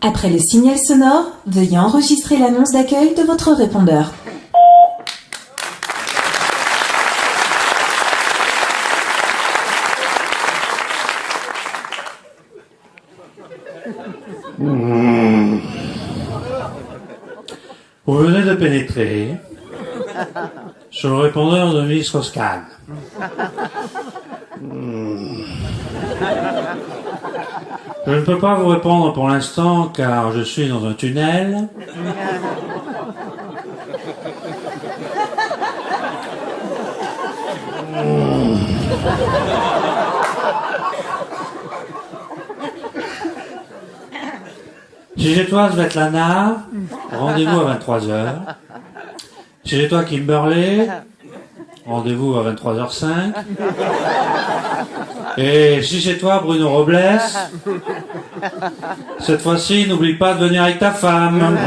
Après le signal sonore, veuillez enregistrer l'annonce d'accueil de votre répondeur. Vous venez de pénétrer sur le répondeur de Miss Roscan. Je ne peux pas vous répondre pour l'instant car je suis dans un tunnel. Si j'ai toi Svetlana, rendez-vous à 23h. Si j'ai toi Kimberly, rendez-vous à 23h05. Et si c'est toi Bruno Robles, cette fois-ci n'oublie pas de venir avec ta femme.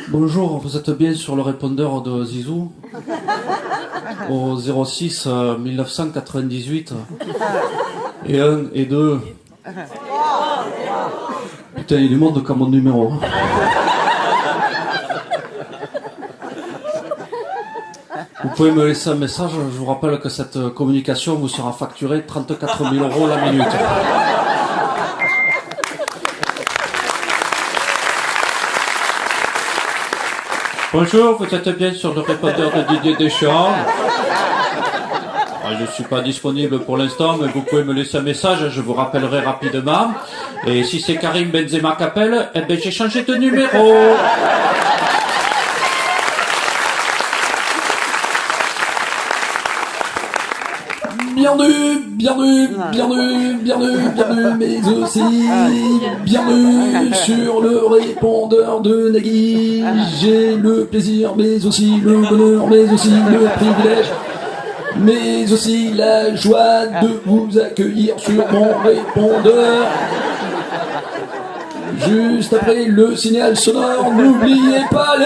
Bonjour, vous êtes bien sur le répondeur de Zizou au 06 1998 et 1 et 2. Putain, il est monde comme mon numéro. Vous pouvez me laisser un message, je vous rappelle que cette communication vous sera facturée 34 000 € la minute. Bonjour, vous êtes bien sur le répondeur de Didier Deschamps. Je ne suis pas disponible pour l'instant, mais vous pouvez me laisser un message, je vous rappellerai rapidement. Et si c'est Karim Benzema qui appelle, eh ben j'ai changé de numéro. Bienvenue, mais aussi bienvenue sur le répondeur de Nagui. J'ai le plaisir, mais aussi le bonheur, mais aussi le privilège, mais aussi la joie de vous accueillir sur mon répondeur. Juste après le signal sonore, n'oubliez pas les...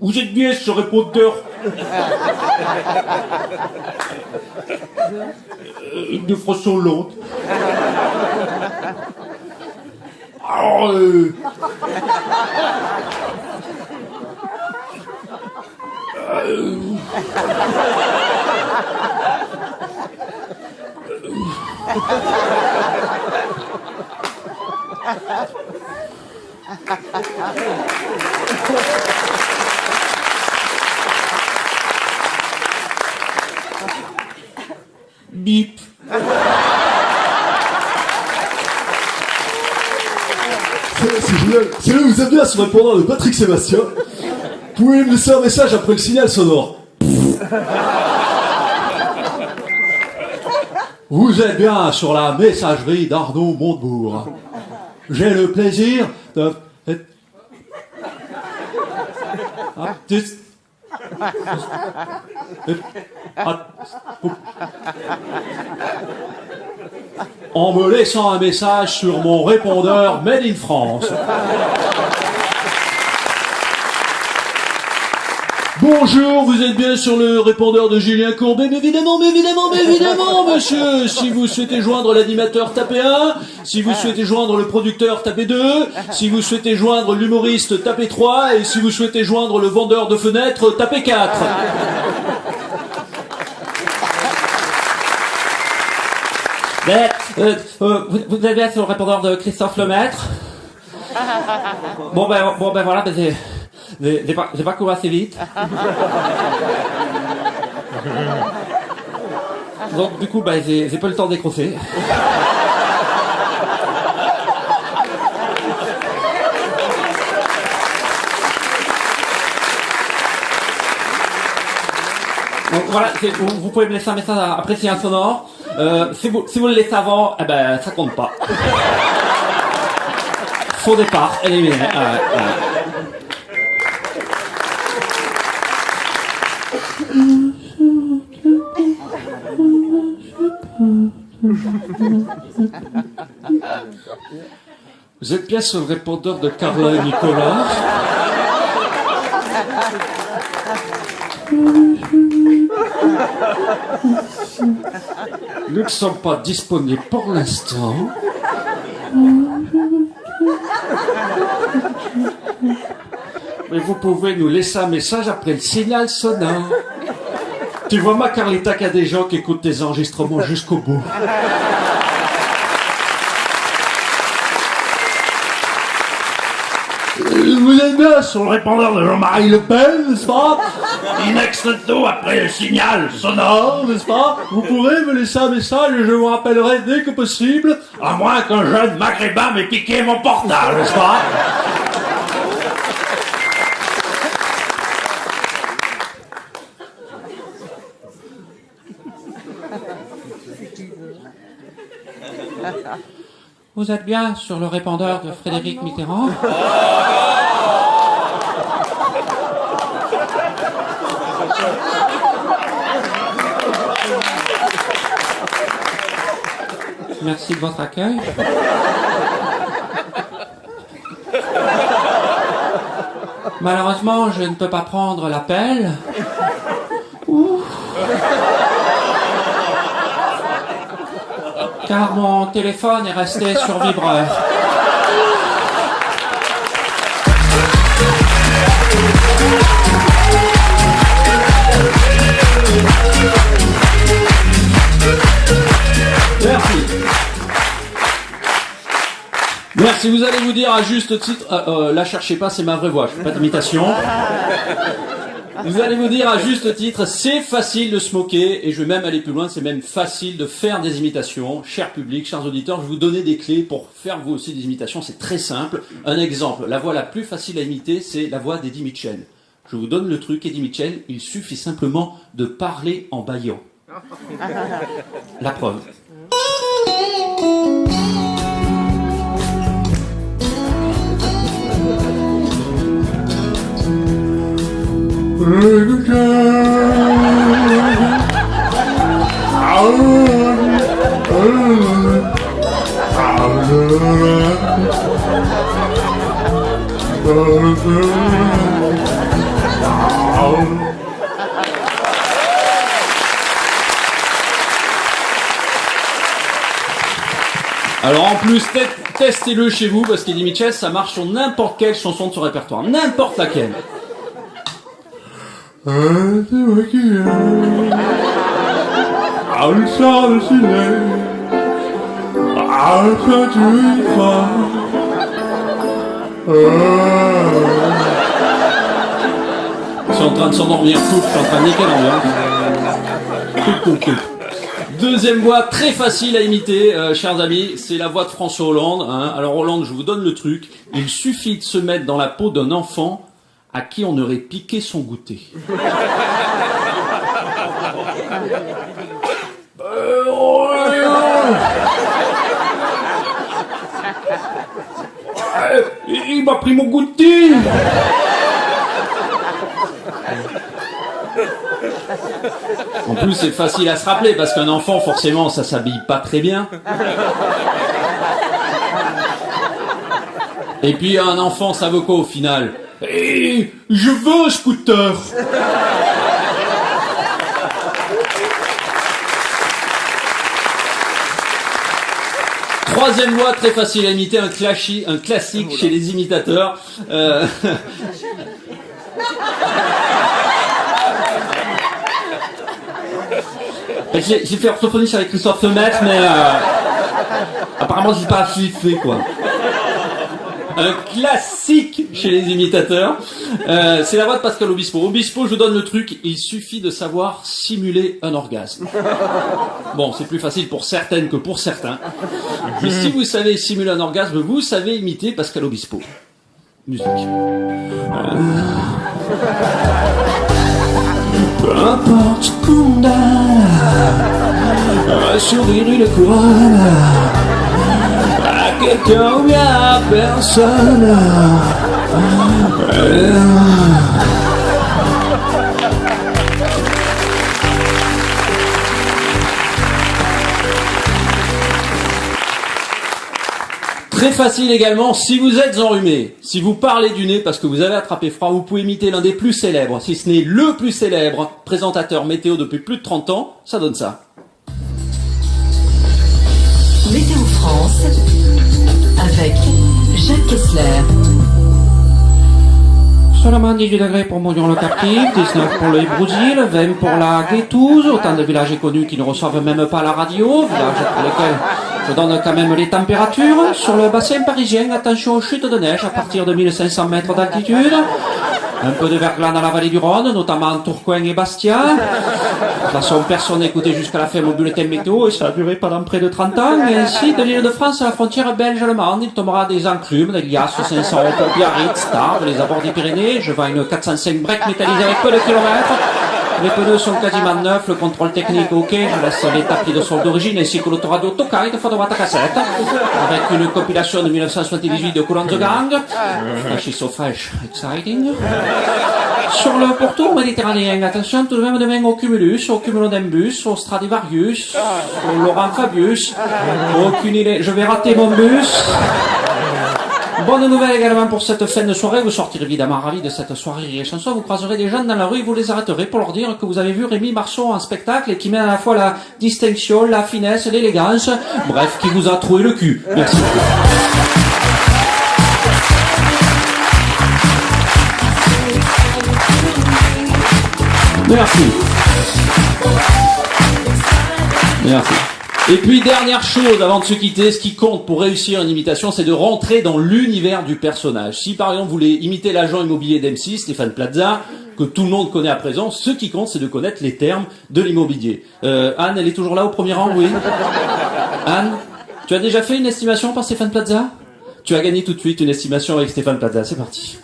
Vous êtes bien sur le répondeur de François Hollande. Alors, bip. C'est génial. C'est là où vous êtes bien sur le répondeur de Patrick Sébastien. Vous pouvez me laisser un message après le signal sonore. Vous êtes bien sur la messagerie d'Arnaud Montebourg. J'ai le plaisir de... En me laissant un message sur mon répondeur Made in France. Bonjour, vous êtes bien sur le répondeur de Julien Courbet, mais évidemment, monsieur. Si vous souhaitez joindre l'animateur, tapez 1. Si vous souhaitez joindre le producteur, tapez 2. Si vous souhaitez joindre l'humoriste, tapez 3. Et si vous souhaitêtes joindre le vendeur de fenêtres, tapez 4. Vous êtes bien sur le répondeur de Christophe Lemaître. Bon ben voilà, j'ai pas couru assez vite. Donc du coup, j'ai pas le temps de décrocher. Donc voilà, vous pouvez me laisser un message après c'est un sonore. Si vous le laissez avant, ça compte pas. Faux départ, éliminé. Vous êtes bien sur le répondeur de Carla et Nicolas? Nous ne sommes pas disponibles pour l'instant. Mais vous pouvez nous laisser un message après le signal sonore. Tu vois, ma Carlita, qu'il y a des gens qui écoutent tes enregistrements jusqu'au bout. Vous êtes bien sur le répondeur de Jean-Marie Le Pen, n'est-ce pas? In extreto après le signal sonore, n'est-ce pas? Vous pourrez me laisser un message et je vous rappellerai dès que possible, à moins qu'un jeune maghrébin m'ait piqué mon portable, n'est-ce pas? Vous êtes bien sur le répondeur de Frédéric Mitterrand? Merci de votre accueil. Malheureusement, je ne peux pas prendre l'appel. Car mon téléphone est resté sur vibreur. Merci. Merci, vous allez vous dire à juste titre... là, cherchez pas, c'est ma vraie voix, je fais pas d'imitation. Vous allez vous dire à juste titre, c'est facile de se moquer, et je vais même aller plus loin, c'est même facile de faire des imitations. Cher public, chers auditeurs, je vais vous donner des clés pour faire vous aussi des imitations, c'est très simple. Un exemple, la voix la plus facile à imiter, c'est la voix d'Eddie Mitchell. Je vous donne le truc, Eddie Mitchell, il suffit simplement de parler en bâillant. La preuve. Alors en plus, testez-le chez vous, parce qu'Eddie Mitchell, ça marche sur n'importe quelle chanson de son répertoire, n'importe laquelle. C'est moi qui aime. Ah, le soir de ciné. Ah, quand tu y crois. Ils sont en train de s'endormir, coupe, je suis en train de niquer l'ambiance. Coupe. Deuxième voix très facile à imiter, chers amis, c'est la voix de François Hollande. Hein. Alors Hollande, je vous donne le truc. Il suffit de se mettre dans la peau d'un enfant à qui on aurait piqué son goûter. Il m'a pris mon goûter. En plus, c'est facile à se rappeler parce qu'un enfant, forcément, ça s'habille pas très bien. Et puis un enfant, ça veut quoi au final? Je veux un scooter. Troisième voix très facile à imiter, un classique chez les imitateurs. J'ai fait orthophoniste avec Christophe Lemaitre, mais apparemment je suis pas assez fait, quoi. Un classique chez les imitateurs, c'est la voix de Pascal Obispo. Obispo, je vous donne le truc, il suffit de savoir simuler un orgasme. Bon, c'est plus facile pour certaines que pour certains. Mais si vous savez simuler un orgasme, vous savez imiter Pascal Obispo. Musique. Peu importe ce qu'on a, un sourire, une couronne, à quelqu'un ou bien à personne. Très facile également, si vous êtes enrhumé, si vous parlez du nez parce que vous avez attrapé froid, vous pouvez imiter l'un des plus célèbres, si ce n'est le plus célèbre présentateur météo depuis plus de 30 ans, ça donne ça. Météo France avec Jacques Kessler. Seulement 18 degrés pour Montdion-le-Captif, 19 pour le Brousil, 20 pour la Guétouze, autant de villages connus qui ne reçoivent même pas la radio, villages pour lesquels je donne quand même les températures. Sur le bassin parisien, attention aux chutes de neige à partir de 1500 mètres d'altitude. Un peu de verglas dans la vallée du Rhône, notamment Tourcoing et Bastia. De toute façon, personne n'a écouté jusqu'à la fin mon bulletin météo et ça a duré pendant près de 30 ans. Et ainsi, de l'île de France à la frontière belge-allemande, il tombera des enclumes, des liasses, 500 € pour Biarritz, Tarbes, les abords des Pyrénées. Je vends une 405 break métallisée avec peu de kilomètres. Les pneus sont quasiment neufs, le contrôle technique ok, je laisse les tapis de solde d'origine ainsi que l'autoradio Tokai de fois de boîte à cassette, avec une compilation de 1978 de Coulon de Gang. Fresh is so fresh, exciting. Sur le pourtour méditerranéen, attention tout de même demain au Cumulus, au Cumulonimbus, au Stradivarius, au Laurent Fabius, aucune idée, je vais rater mon bus. Bonne nouvelle également pour cette fin de soirée, vous sortirez évidemment ravis de cette soirée et chansons, vous croiserez des gens dans la rue et vous les arrêterez pour leur dire que vous avez vu Rémi Marceau en spectacle et qui met à la fois la distinction, la finesse, l'élégance, bref, qui vous a troué le cul. Merci. Merci. Merci. Et puis, dernière chose, avant de se quitter, ce qui compte pour réussir une imitation, c'est de rentrer dans l'univers du personnage. Si, par exemple, vous voulez imiter l'agent immobilier d'M6, Stéphane Plaza, que tout le monde connaît à présent, ce qui compte, c'est de connaître les termes de l'immobilier. Anne, elle est toujours là au premier rang, oui. Anne, tu as déjà fait une estimation par Stéphane Plaza? Tu as gagné tout de suite une estimation avec Stéphane Plaza. C'est parti.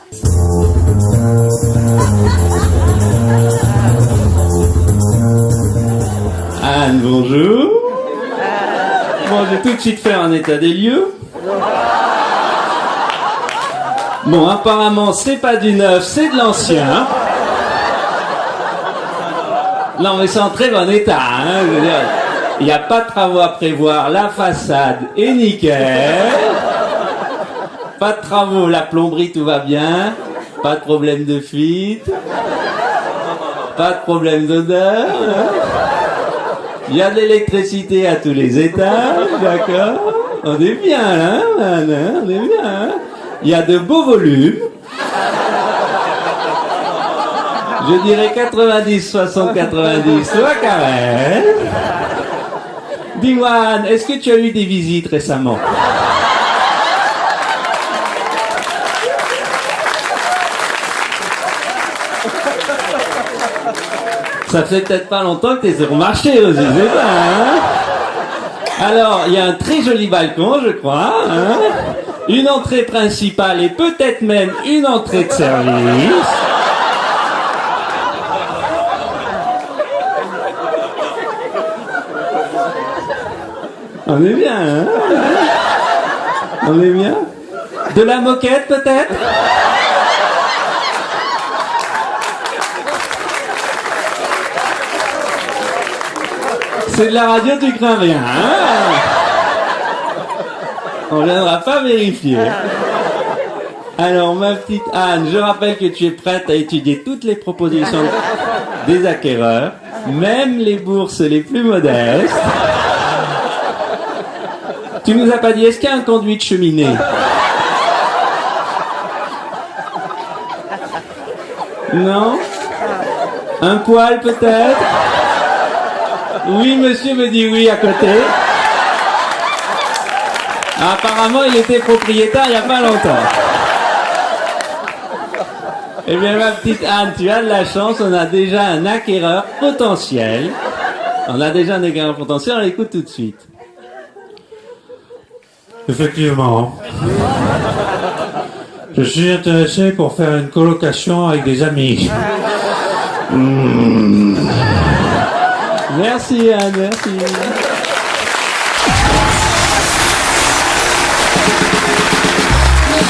Anne, bonjour. Bon, je vais tout de suite faire un état des lieux. Bon, apparemment, c'est pas du neuf, c'est de l'ancien. Non, mais c'est en très bon état, hein. Je veux dire, il n'y a pas de travaux à prévoir, la façade est nickel. Pas de travaux, la plomberie, tout va bien. Pas de problème de fuite. Pas de problème d'odeur. Il y a de l'électricité à tous les étages, d'accord? On est bien, là, on est bien, hein? Il y a de beaux volumes. Je dirais 90, 60, 90, toi, Karen. Dis-moi, Anne, est-ce que tu as eu des visites récemment? Ça fait peut-être pas longtemps que t'es sur le marché aussi, c'est ça, hein? Alors, il y a un très joli balcon, je crois, hein? Une entrée principale et peut-être même une entrée de service. On est bien, hein? On est bien? De la moquette, peut-être? C'est de la radio, tu crains rien, hein? On viendra pas vérifier. Alors, ma petite Anne, je rappelle que tu es prête à étudier toutes les propositions des acquéreurs, même les bourses les plus modestes. Tu nous as pas dit, est-ce qu'il y a un conduit de cheminée? Non? Un poêle peut-être? Oui, monsieur me dit oui à côté. Apparemment, il était propriétaire il n'y a pas longtemps. Eh bien, ma petite Anne, tu as de la chance, on a déjà un acquéreur potentiel. On l'écoute tout de suite. Effectivement. Je suis intéressé pour faire une colocation avec des amis. Merci Anne, merci.